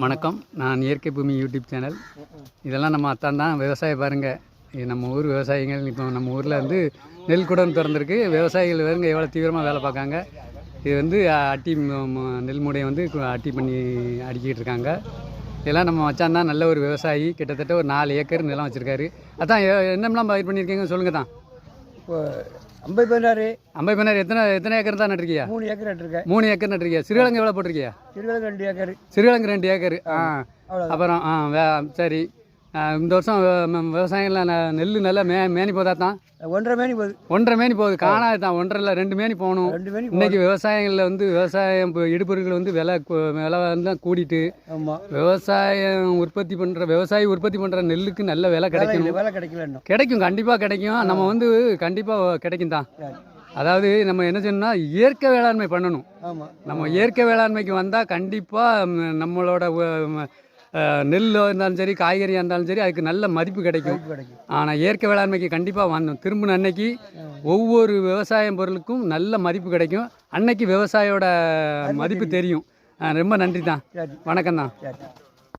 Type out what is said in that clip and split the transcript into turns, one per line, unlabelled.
வணக்கம். நான் இயற்கை பூமி யூடியூப் சேனல். இதெல்லாம் நம்ம அத்தான் தான் விவசாயம் பாருங்கள். இது நம்ம ஊர் விவசாயிகள். இப்போ நம்ம ஊரில் வந்து நெல் குடம் திறந்துருக்கு. விவசாயிகள் பாருங்க எவ்வளோ தீவிரமாக வேலை பார்க்காங்க. இது வந்து அட்டி நெல் மூடையை வந்து அட்டி பண்ணி அடிக்கிட்டு இருக்காங்க. இதெல்லாம் நம்ம மச்சான் தான் நல்ல ஒரு விவசாயி. கிட்டத்தட்ட ஒரு 4 ஏக்கர் நிலம் வச்சுருக்காரு. அதான் என்னெல்லாம் பயிர் பண்ணியிருக்கீங்க சொல்லுங்கள் தான்.
இப்போ 50
பண்ணாரு. எத்தனை ஏக்கர் தான் நட்டுருக்கியா?
3 ஏக்கர் நட்டுருக்கேன்.
3 ஏக்கர் நட்டுருக்கியா? சிறுகிழங்கு எவ்வளோ போட்டிருக்கியா?
சிறுகிழங்கு 2 ஏக்கர்.
சிறுகிழங்கு 2 ஏக்கர். அப்புறம் சரி. இந்த வருஷம் விவசாயம்லாம் நெல் நல்லா மேனி போதா தான்?
1.5 மேனி போகுது.
1.5 மேனி போகுது. காணாது தான். 1.5 இல்லை 2 மேனி போகணும்.
2 மேனி.
இன்றைக்கி விவசாயங்களில் வந்து விவசாயம் இடுபொருட்கள் வந்து விலை தான் கூடிட்டு.
ஆமாம்.
விவசாயி உற்பத்தி பண்ணுற நெல்லுக்கு நல்ல விலை கிடைக்கணும்.
விலை கிடைக்கல.
கிடைக்கும், கண்டிப்பாக கிடைக்கும். நம்ம வந்து கண்டிப்பாக கிடைக்கும் தான். அதாவது நம்ம என்ன செய்யணும்னா இயற்கை வேளாண்மை பண்ணணும்.
ஆமாம்.
நம்ம இயற்கை வேளாண்மைக்கு வந்தால் கண்டிப்பாக நம்மளோட நெல் இருந்தாலும் சரி, காய்கறியாக இருந்தாலும் சரி, அதுக்கு நல்ல மதிப்பு கிடைக்கும். ஆனால் இயற்கை வேளாண்மைக்கு கண்டிப்பாக வரணும். திரும்பின அன்னைக்கு ஒவ்வொரு விவசாயம் பொருளுக்கும் நல்ல மதிப்பு கிடைக்கும். அன்னைக்கு விவசாயோட மதிப்பு தெரியும். ரொம்ப நன்றி தான். வணக்கம் தான்.